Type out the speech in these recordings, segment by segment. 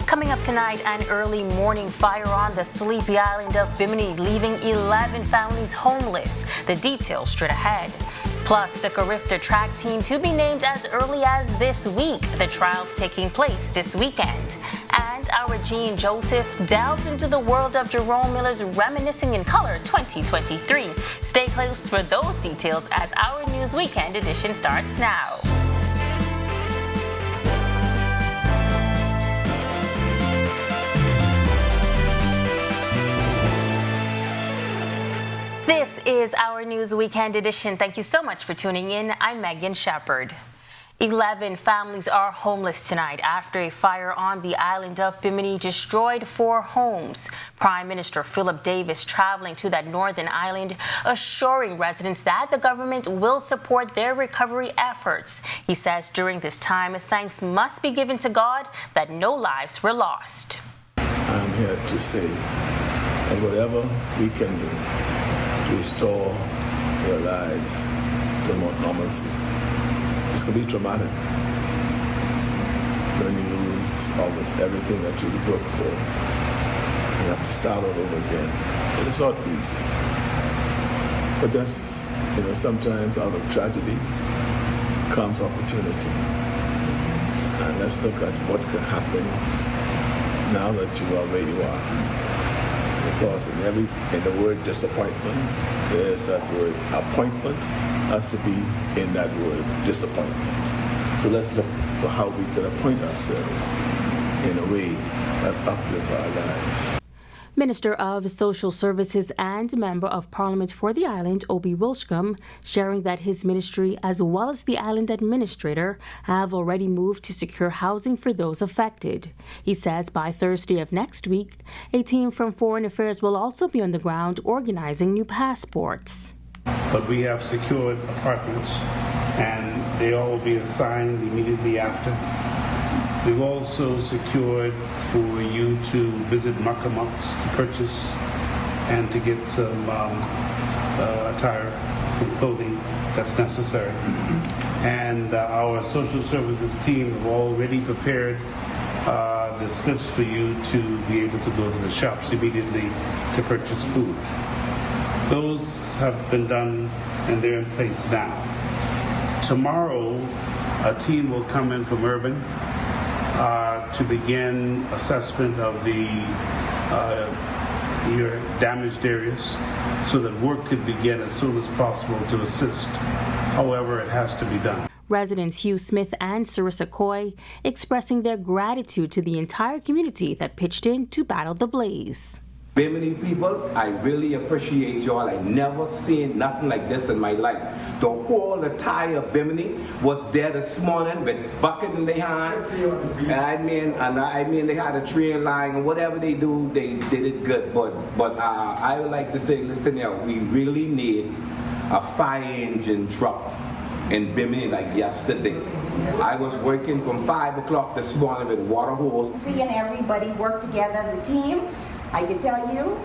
Coming up tonight, an early morning fire on the sleepy island of Bimini, leaving 11 families homeless. The details straight ahead. Plus, the Carifta track team to be named as early as this week. The trials taking place this weekend. And our Jean Joseph delves into the world of Jerome Miller's Reminiscing in Color 2023. Stay close for those details as our News Weekend edition starts now. This is our News Weekend edition. Thank you so much for tuning in. I'm Megan Shepard. 11 families are homeless tonight after a fire on the island of Bimini destroyed 4 homes. Prime Minister Philip Davis traveling to that northern island, assuring residents that the government will support their recovery efforts. He says during this time, thanks must be given to God that no lives were lost. I'm here to say that whatever we can do to restore their lives to normalcy. It's going to be traumatic when you lose almost everything that you worked for. You have to start all over again. And it's not easy. But that's, sometimes out of tragedy comes opportunity. And let's look at what can happen now that you are where you are. Because in the word disappointment, there's that word appointment has to be in that word disappointment. So let's look for how we can appoint ourselves in a way that uplifts our lives. Minister of Social Services and Member of Parliament for the island, Obi Wilshcombe, sharing that his ministry, as well as the island administrator, have already moved to secure housing for those affected. He says by Thursday of next week, a team from Foreign Affairs will also be on the ground organizing new passports. But we have secured apartments, and they all will be assigned immediately after. We've also secured for you to visit Makamuks to purchase and to get some attire, some clothing that's necessary. And our social services team have already prepared the slips for you to be able to go to the shops immediately to purchase food. Those have been done and they're in place now. Tomorrow, a team will come in from Urban to begin assessment of your damaged areas so that work could begin as soon as possible to assist. However, it has to be done. Residents Hugh Smith and Sarissa Coy expressing their gratitude to the entire community that pitched in to battle the blaze. Bimini people, I really appreciate y'all. I never seen nothing like this in my life. The whole entire Bimini was there this morning with bucket in their hand. I mean, they had a train line and whatever they do, they did it good. But I would like to say, listen here, we really need a fire engine truck in Bimini like yesterday. I was working from 5 o'clock this morning with water hose. Seeing everybody work together as a team, I can tell you,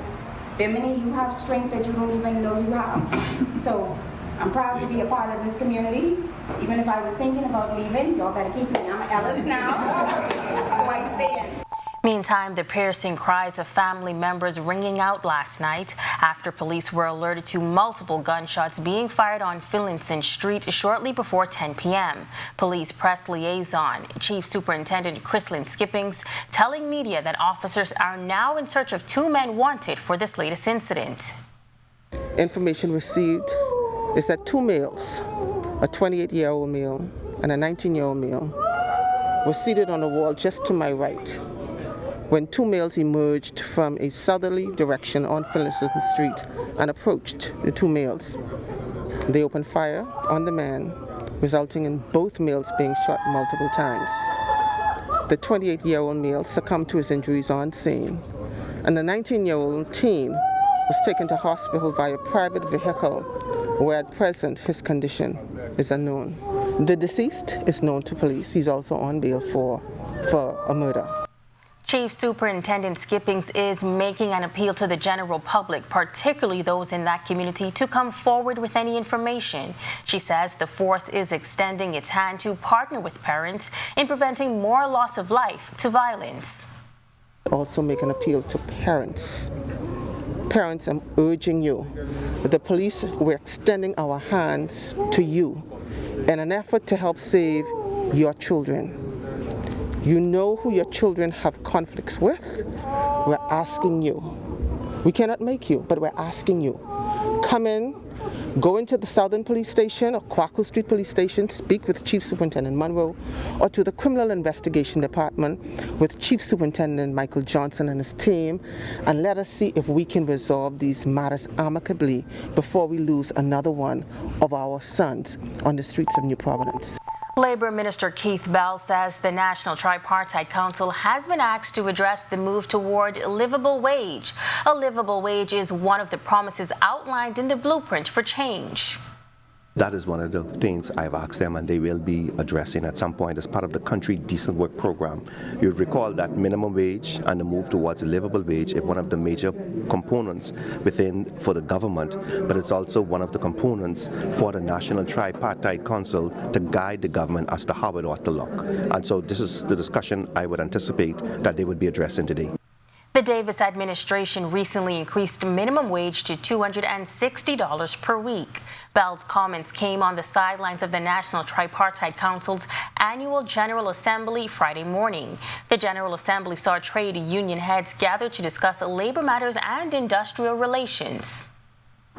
Bimini, you have strength that you don't even know you have. So I'm proud to be a part of this community. Even if I was thinking about leaving, y'all better keep me. I'm Ellis now, so I stay in. Meantime, the piercing cries of family members ringing out last night after police were alerted to multiple gunshots being fired on Finlayson Street shortly before 10 p.m. Police press liaison Chief Superintendent Chrislyn Skippings telling media that officers are now in search of 2 men wanted for this latest incident. Information received is that 2 males, a 28-year-old male and a 19-year-old male, were seated on the wall just to my right when 2 males emerged from a southerly direction on Finlayson Street and approached the 2 males. They opened fire on the man, resulting in both males being shot multiple times. The 28-year-old male succumbed to his injuries on scene, and the 19-year-old teen was taken to hospital via private vehicle, where at present his condition is unknown. The deceased is known to police. He's also on bail for a murder. Chief Superintendent Skippings is making an appeal to the general public, particularly those in that community, to come forward with any information. She says the force is extending its hand to partner with parents in preventing more loss of life to violence. Also make an appeal to parents. Parents, I'm urging you. The police, we're extending our hands to you in an effort to help save your children. You know who your children have conflicts with. We're asking you. We cannot make you, but we're asking you. Come in, go into the Southern Police Station or Quaco Street Police Station, speak with Chief Superintendent Monroe, or to the Criminal Investigation Department with Chief Superintendent Michael Johnson and his team, and let us see if we can resolve these matters amicably before we lose another one of our sons on the streets of New Providence. Labor Minister Keith Bell says the National Tripartite Council has been asked to address the move toward a livable wage. A livable wage is one of the promises outlined in the blueprint for change. That is one of the things I've asked them, and they will be addressing at some point as part of the Country Decent Work Program. You'd recall that minimum wage and the move towards a livable wage is one of the major components for the government, but it's also one of the components for the National Tripartite Council to guide the government as to how it ought to look. And so this is the discussion I would anticipate that they would be addressing today. The Davis administration recently increased minimum wage to $260 per week. Bell's comments came on the sidelines of the National Tripartite Council's annual General Assembly Friday morning. The General Assembly saw trade union heads gather to discuss labor matters and industrial relations.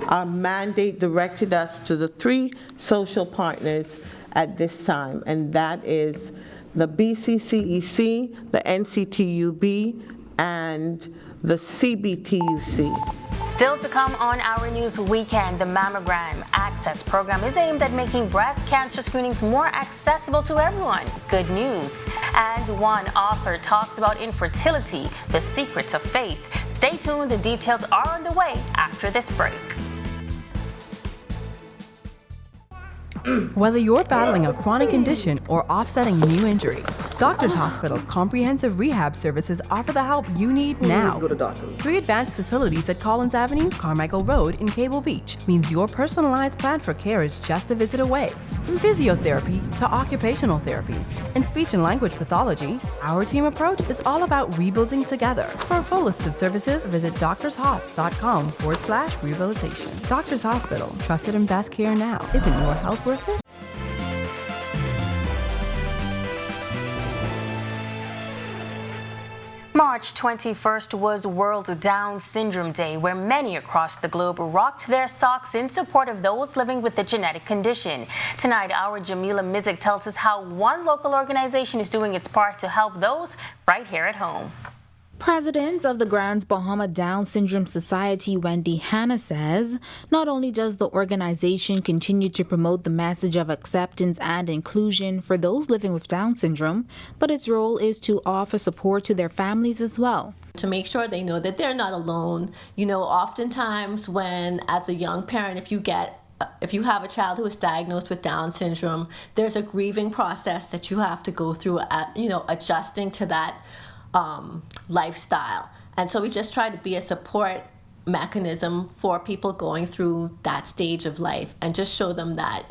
Our mandate directed us to the three social partners at this time, and that is the BCCEC, the NCTUB, and the CBTUC. Still to come on Our News Weekend, the Mammogram Access Program is aimed at making breast cancer screenings more accessible to everyone. Good news. And one author talks about infertility, the secrets of faith. Stay tuned, the details are on the way after this break. Whether you're battling a chronic condition or offsetting a new injury, Doctors Hospital's comprehensive rehab services offer the help you need now. Go to doctors. 3 advanced facilities at Collins Avenue, Carmichael Road, and Cable Beach means your personalized plan for care is just a visit away. From physiotherapy to occupational therapy and speech and language pathology, our team approach is all about rebuilding together. For a full list of services, visit doctorshosp.com/rehabilitation. Doctors Hospital, trusted and best care now. Isn't your health worth it? March 21st was World Down Syndrome Day, where many across the globe rocked their socks in support of those living with the genetic condition. Tonight, our Jamila Mizik tells us how one local organization is doing its part to help those right here at home. President of the Grand Bahama Down Syndrome Society, Wendy Hanna, says not only does the organization continue to promote the message of acceptance and inclusion for those living with Down syndrome, but its role is to offer support to their families as well. To make sure they know that they're not alone. You know, oftentimes when, as a young parent, if you have a child who is diagnosed with Down syndrome, there's a grieving process that you have to go through, adjusting to that lifestyle. And so we just try to be a support mechanism for people going through that stage of life and just show them that,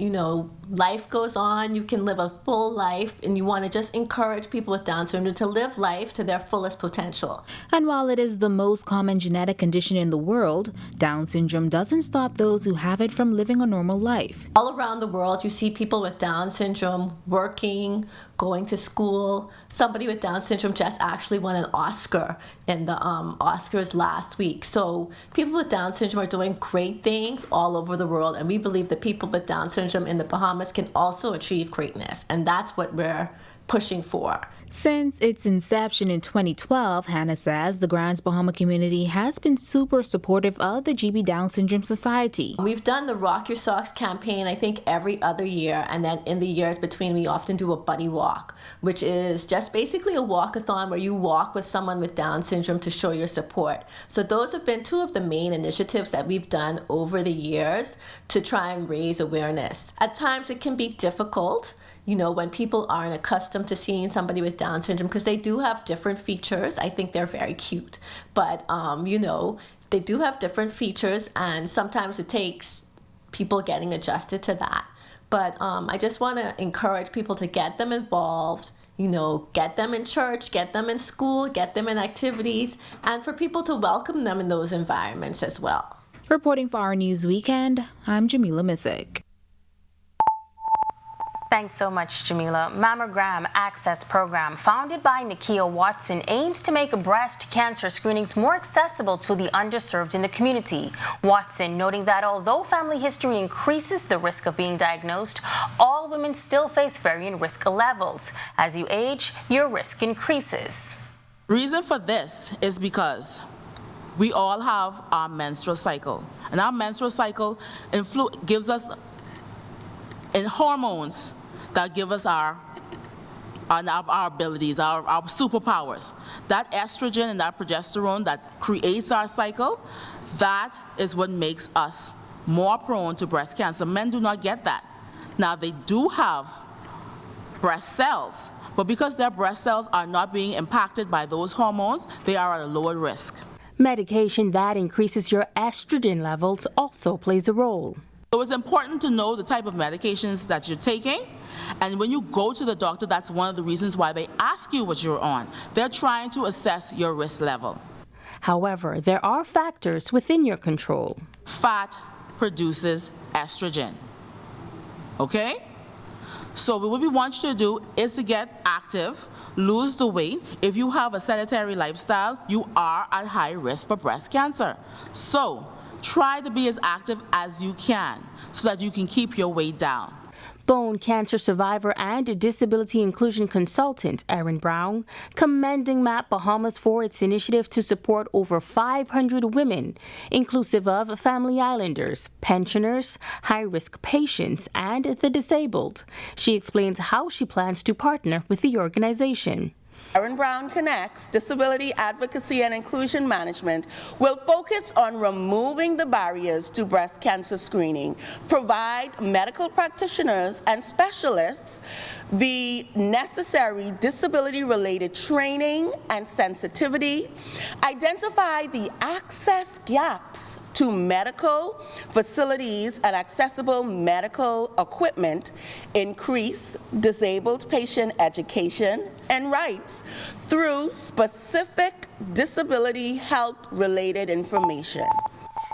life goes on, you can live a full life, and you want to just encourage people with Down syndrome to live life to their fullest potential. And while it is the most common genetic condition in the world, Down syndrome doesn't stop those who have it from living a normal life. All around the world, you see people with Down syndrome working, going to school. Somebody with Down syndrome just actually won an Oscar in the Oscars last week. So people with Down syndrome are doing great things all over the world, and we believe that people with Down syndrome in the Bahamas can also achieve greatness, and that's what we're pushing for. Since its inception in 2012, Hannah says the Grand Bahama community has been super supportive of the GB Down Syndrome Society. We've done the Rock Your Socks campaign, I think, every other year, and then in the years between, we often do a buddy walk, which is just basically a walkathon where you walk with someone with Down syndrome to show your support. So those have been 2 of the main initiatives that we've done over the years to try and raise awareness. At times it can be difficult, when people aren't accustomed to seeing somebody with Down syndrome, because they do have different features. I think they're very cute, but, they do have different features, and sometimes it takes people getting adjusted to that. But I just want to encourage people to get them involved, get them in church, get them in school, get them in activities, and for people to welcome them in those environments as well. Reporting for Our News Weekend, I'm Jamila Missick. Thanks so much, Jamila. Mammogram Access Program, founded by Nakia Watson, aims to make breast cancer screenings more accessible to the underserved in the community. Watson noting that although family history increases the risk of being diagnosed, all women still face varying risk levels. As you age, your risk increases. Reason for this is because we all have our menstrual cycle, and our menstrual cycle gives us hormones that give us our abilities, our superpowers. That estrogen and that progesterone that creates our cycle, that is what makes us more prone to breast cancer. Men do not get that. Now, they do have breast cells, but because their breast cells are not being impacted by those hormones, they are at a lower risk. Medication that increases your estrogen levels also plays a role. So it's important to know the type of medications that you're taking, and when you go to the doctor, that's one of the reasons why they ask you what you're on. They're trying to assess your risk level. However, there are factors within your control. Fat produces estrogen, okay? So what we want you to do is to get active, lose the weight. If you have a sedentary lifestyle, you are at high risk for breast cancer. So try to be as active as you can so that you can keep your weight down. Bone cancer survivor and disability inclusion consultant Erin Brown commending MAP Bahamas for its initiative to support over 500 women, inclusive of family islanders, pensioners, high-risk patients, and the disabled. She explains how she plans to partner with the organization. Erin Brown Connects Disability Advocacy and Inclusion Management will focus on removing the barriers to breast cancer screening, provide medical practitioners and specialists the necessary disability-related training and sensitivity, identify the access gaps to medical facilities and accessible medical equipment, increase disabled patient education and rights through specific disability health-related information.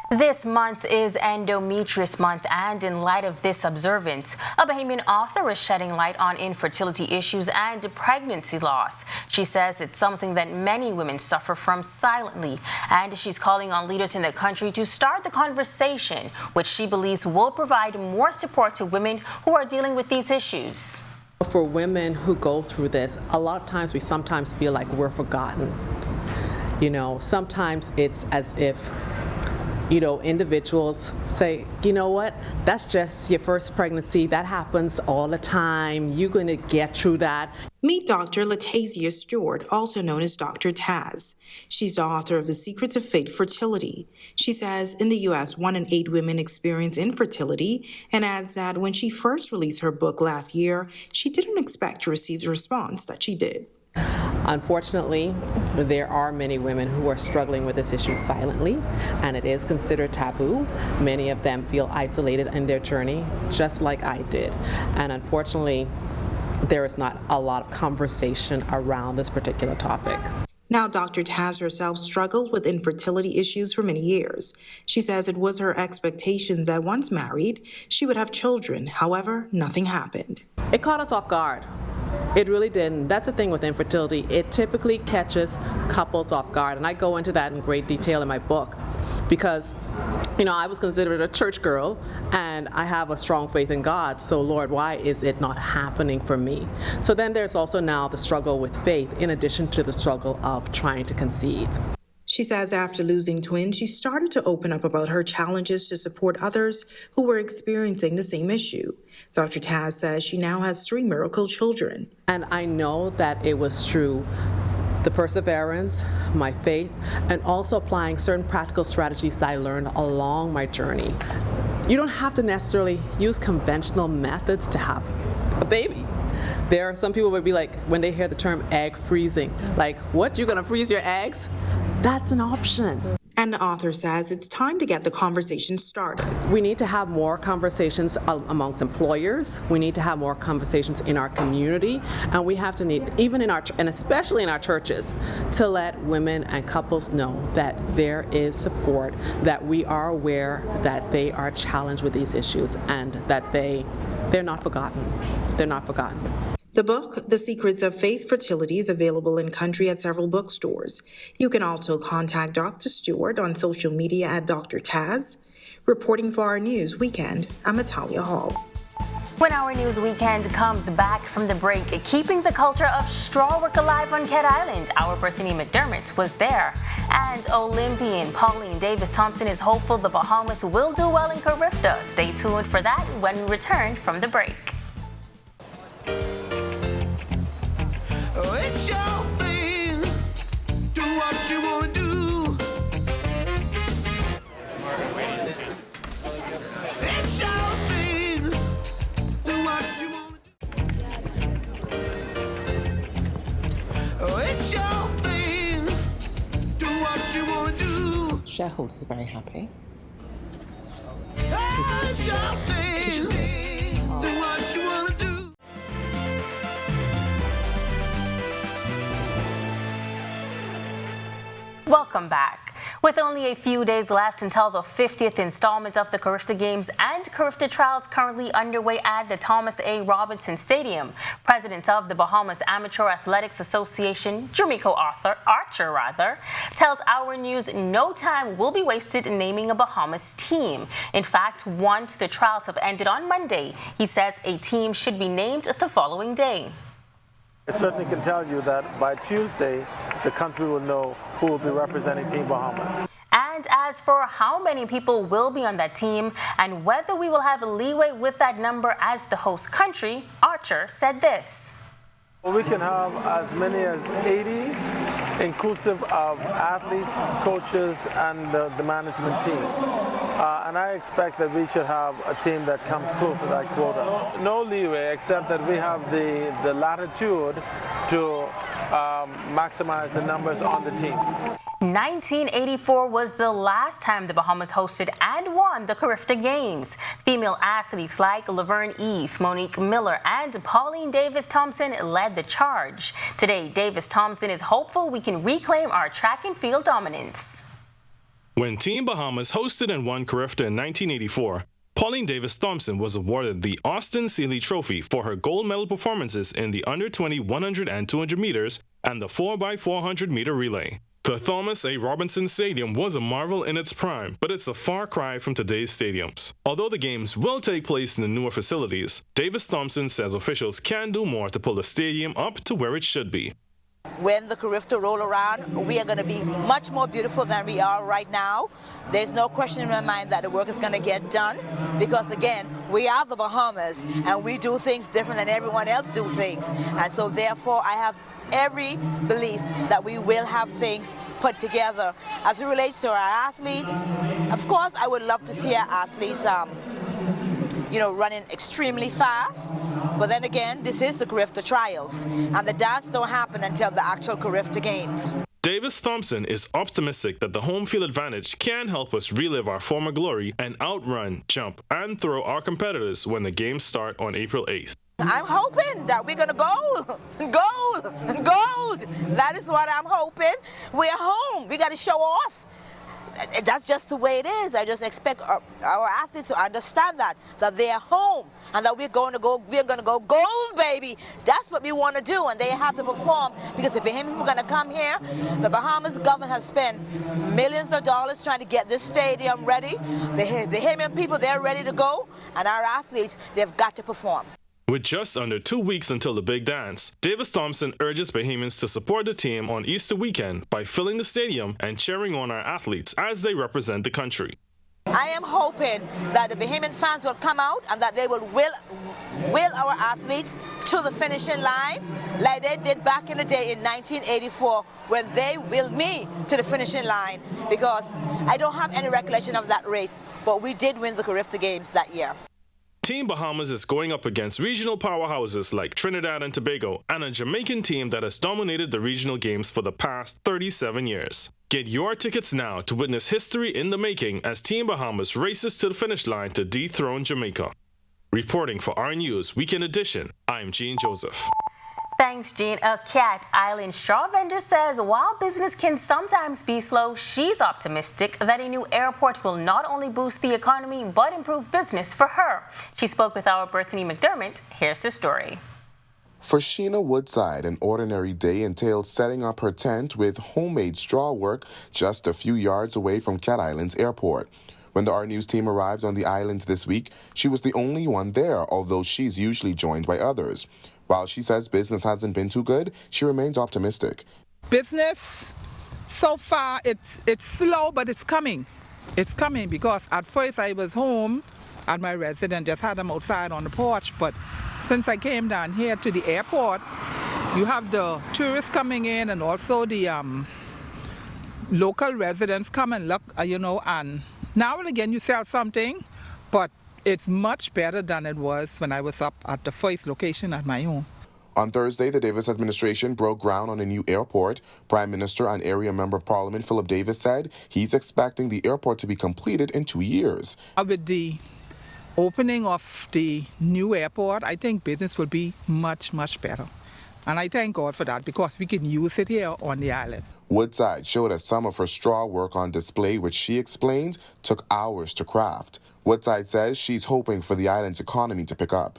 This month is Endometrius Month, and in light of this observance, a Bahamian author is shedding light on infertility issues and pregnancy loss. She says it's something that many women suffer from silently, and she's calling on leaders in the country to start the conversation, which she believes will provide more support to women who are dealing with these issues. For women who go through this, a lot of times we sometimes feel like we're forgotten. Sometimes it's as if individuals say, you know what, that's just your first pregnancy. That happens all the time. You're going to get through that. Meet Dr. Latazia Stewart, also known as Dr. Taz. She's the author of The Secrets of Fate Fertility. She says in the U.S., 1 in 8 women experience infertility, and adds that when she first released her book last year, she didn't expect to receive the response that she did. Unfortunately, there are many women who are struggling with this issue silently, and it is considered taboo. Many of them feel isolated in their journey, just like I did. And unfortunately, there is not a lot of conversation around this particular topic. Now, Dr. Taz herself struggled with infertility issues for many years. She says it was her expectations that once married, she would have children. However, nothing happened. It caught us off guard. It really didn't. That's the thing with infertility. It typically catches couples off guard, and I go into that in great detail in my book because, I was considered a church girl, and I have a strong faith in God, so Lord, why is it not happening for me? So then there's also now the struggle with faith in addition to the struggle of trying to conceive. She says after losing twins, she started to open up about her challenges to support others who were experiencing the same issue. Dr. Taz says she now has 3 miracle children. And I know that it was through the perseverance, my faith, and also applying certain practical strategies that I learned along my journey. You don't have to necessarily use conventional methods to have a baby. There are some people would be like, when they hear the term egg freezing, like, what, you're gonna freeze your eggs? That's an option. And the author says it's time to get the conversation started. We need to have more conversations amongst employers. We need to have more conversations in our community, and we have to need, even in our, and especially in our churches, to let women and couples know that there is support, that we are aware that they are challenged with these issues, and that they're not forgotten. They're not forgotten. The book, The Secrets of Faith Fertility, is available in country at several bookstores. You can also contact Dr. Stewart on social media at Dr. Taz. Reporting for Our News Weekend, I'm Natalia Hall. When Our News Weekend comes back from the break, keeping the culture of straw work alive on Cat Island, our Bethany McDermott was there. And Olympian Pauline Davis-Thompson is hopeful the Bahamas will do well in Carifta. Stay tuned for that when we return from the break. It's your thing. Do what you want to do. It's your thing. Do what you want to do. It's your thing. Do what you want to do. Shareholders are very happy. It's your thing. Do what you want to do. Welcome back. With only a few days left until the 50th installment of the Carifta Games and Carifta Trials currently underway at the Thomas A. Robinson Stadium, President of the Bahamas Amateur Athletics Association, Jermico Archer, tells Our News no time will be wasted in naming a Bahamas team. In fact, once the trials have ended on Monday, he says a team should be named the following day. I certainly can tell you that by Tuesday, the country will know who will be representing Team Bahamas. And as for how many people will be on that team and whether we will have leeway with that number as the host country, Archer said this. Well, we can have as many as 80, inclusive of athletes, coaches, and the management team. And I expect that we should have a team that comes close to that quota. No leeway, except that we have the latitude to maximize the numbers on the team. 1984 was the last time the Bahamas hosted and won the Carifta Games. Female athletes like Laverne Eve, Monique Miller, and Pauline Davis-Thompson led the charge. Today, Davis-Thompson is hopeful we can reclaim our track and field dominance. When Team Bahamas hosted and won Carifta in 1984, Pauline Davis-Thompson was awarded the Austin Seeley Trophy for her gold medal performances in the under-20 100 and 200 meters and the 4x400 meter relay. The Thomas A. Robinson Stadium was a marvel in its prime, but it's a far cry from today's stadiums. Although the games will take place in the newer facilities, Davis-Thompson says officials can do more to pull the stadium up to where it should be. When the Carifta roll around, we are going to be much more beautiful than we are right now. There's no question in my mind that the work is going to get done because, again, we are the Bahamas and we do things different than everyone else do things. And so, therefore, I have every belief that we will have things put together. As it relates to our athletes, of course, I would love to see our athletes running extremely fast. But then again, this is the Carifta Trials, and the dance don't happen until the actual Carifta Games. Davis-Thompson is optimistic that the home field advantage can help us relive our former glory and outrun, jump, and throw our competitors when the games start on April 8th. I'm hoping that we're going to gold. That is what I'm hoping. We're home. We got to show off. That's just the way it is. I just expect our athletes to understand that they are home and that we're going to go gold, baby. That's what we want to do, and they have to perform because the Bahamian people are going to come here. The Bahamas government has spent millions of dollars trying to get this stadium ready. The Bahamian people, they're ready to go, and our athletes, they've got to perform. With just under 2 weeks until the big dance, Davis-Thompson urges Bahamians to support the team on Easter weekend by filling the stadium and cheering on our athletes as they represent the country. I am hoping that the Bahamian fans will come out and that they will our athletes to the finishing line like they did back in the day in 1984 when they willed me to the finishing line, because I don't have any recollection of that race, but we did win the Carifta Games that year. Team Bahamas is going up against regional powerhouses like Trinidad and Tobago and a Jamaican team that has dominated the regional games for the past 37 years. Get your tickets now to witness history in the making as Team Bahamas races to the finish line to dethrone Jamaica. Reporting for Our News Weekend Edition, I'm Gene Joseph. Thanks, Jean. A Cat Island straw vendor says while business can sometimes be slow, she's optimistic that a new airport will not only boost the economy but improve business for her. She spoke with our Bethany McDermott. Here's the story. For Sheena Woodside, an ordinary day entailed setting up her tent with homemade straw work just a few yards away from Cat Island's airport. When the Our News team arrived on the island this week, she was the only one there, although she's usually joined by others. While she says business hasn't been too good, she remains optimistic. Business, so far, it's slow, but it's coming. It's coming because at first I was home at my residence, just had them outside on the porch, but since I came down here to the airport, you have the tourists coming in and also the local residents come and look, and now and again you sell something, but it's much better than it was when I was up at the first location at my home. On Thursday, the Davis administration broke ground on a new airport. Prime Minister and Area Member of Parliament Philip Davis said he's expecting the airport to be completed in 2 years. With the opening of the new airport, I think business will be much, much better. And I thank God for that because we can use it here on the island. Woodside showed us some of her straw work on display, which she explains took hours to craft. Woodside says she's hoping for the island's economy to pick up.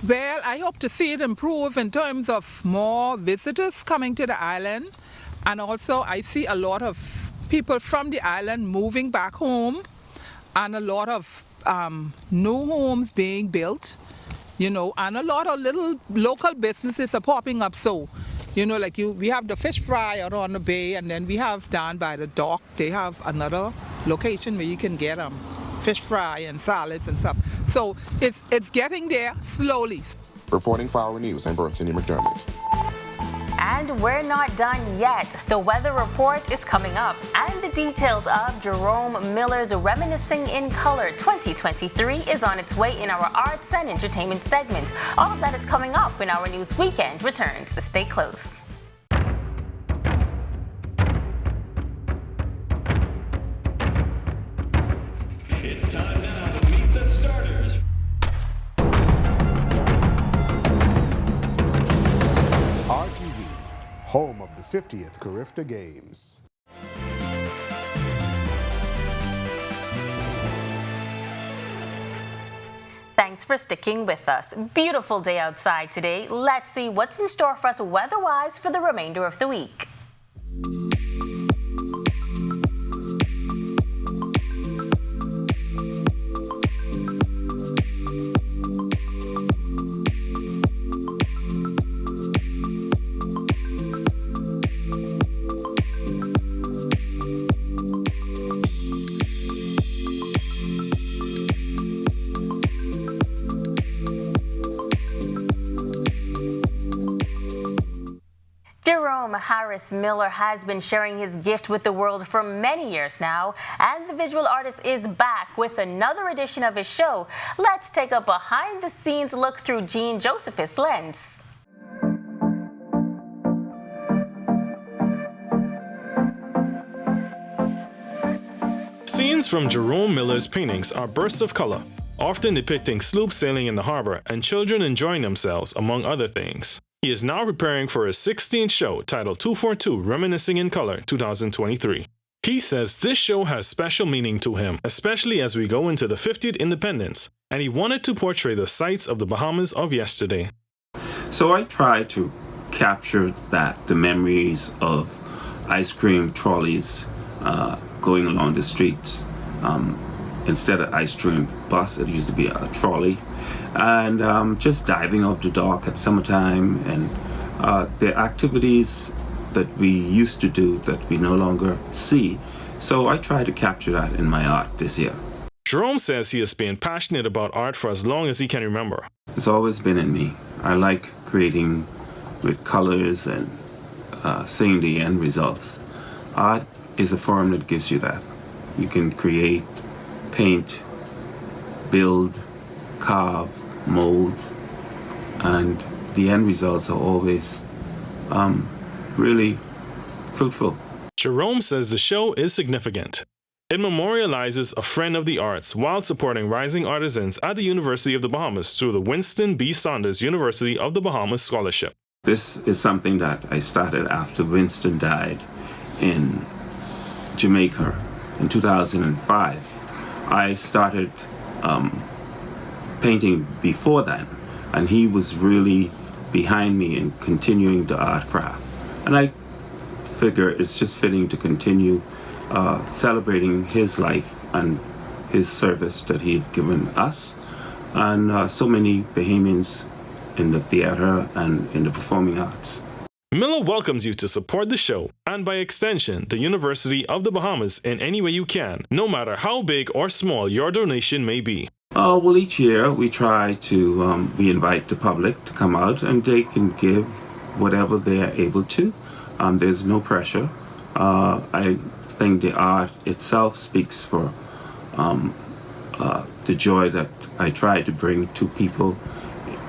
Well, I hope to see it improve in terms of more visitors coming to the island. And also I see a lot of people from the island moving back home and a lot of new homes being built, and a lot of little local businesses are popping up. So, we have the fish fry out on the bay, and then we have down by the dock, they have another location where you can get fish fry and salads and stuff. So it's getting there slowly. Reporting for Our News, I'm Bethany McDermott. And we're not done yet. The weather report is coming up, and the details of Jerome Miller's Reminiscing in Color 2023 is on its way in our arts and entertainment segment. All of that is coming up when Our News Weekend returns. Stay close. It's time now to meet the starters. RTV, home of the 50th Carifta Games. Thanks for sticking with us. Beautiful day outside today. Let's see what's in store for us weather-wise for the remainder of the week. Harris Miller has been sharing his gift with the world for many years now, and the visual artist is back with another edition of his show. Let's take a behind-the-scenes look through Gene Joseph's lens. Scenes from Jerome Miller's paintings are bursts of color, often depicting sloops sailing in the harbor and children enjoying themselves, among other things. He is now preparing for his 16th show titled 242 Reminiscing in Color 2023. He says this show has special meaning to him, especially as we go into the 50th independence, and he wanted to portray the sights of the Bahamas of yesterday. So I try to capture the memories of ice cream trolleys going along the streets. Instead of ice cream bus, it used to be a trolley. And just diving off the dock at summertime, and the activities that we used to do that we no longer see. So I try to capture that in my art this year. Jerome says he has been passionate about art for as long as he can remember. It's always been in me. I like creating with colors and seeing the end results. Art is a form that gives you that. You can create, paint, build, carve, mold, and the end results are always really fruitful. Jerome says the show is significant. It memorializes a friend of the arts while supporting rising artisans at the University of the Bahamas through the Winston B. Saunders University of the Bahamas Scholarship. This is something that I started after Winston died in Jamaica in 2005. I started painting before then, and he was really behind me in continuing the art craft. And I figure it's just fitting to continue celebrating his life and his service that he's given us and so many Bahamians in the theater and in the performing arts. Miller welcomes you to support the show and, by extension, the University of the Bahamas in any way you can, no matter how big or small your donation may be. Well, each year we try to, we invite the public to come out and they can give whatever they are able to. There's no pressure. I think the art itself speaks for the joy that I try to bring to people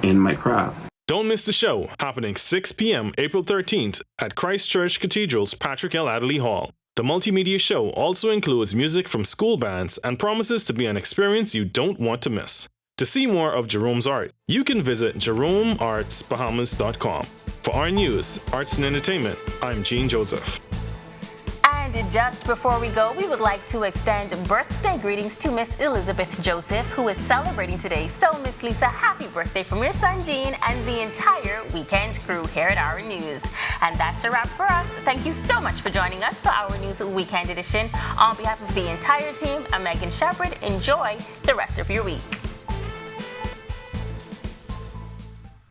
in my craft. Don't miss the show, happening 6 p.m. April 13th at Christ Church Cathedral's Patrick L. Adderley Hall. The multimedia show also includes music from school bands and promises to be an experience you don't want to miss. To see more of Jerome's art, you can visit jeromeartsbahamas.com. For our news, arts and entertainment, I'm Gene Joseph. And just before we go, we would like to extend birthday greetings to Miss Elizabeth Joseph, who is celebrating today. So, Miss Lisa, happy birthday from your son, Gene, and the entire weekend crew here at Our News. And that's a wrap for us. Thank you so much for joining us for Our News Weekend Edition. On behalf of the entire team, I'm Megan Shepherd. Enjoy the rest of your week.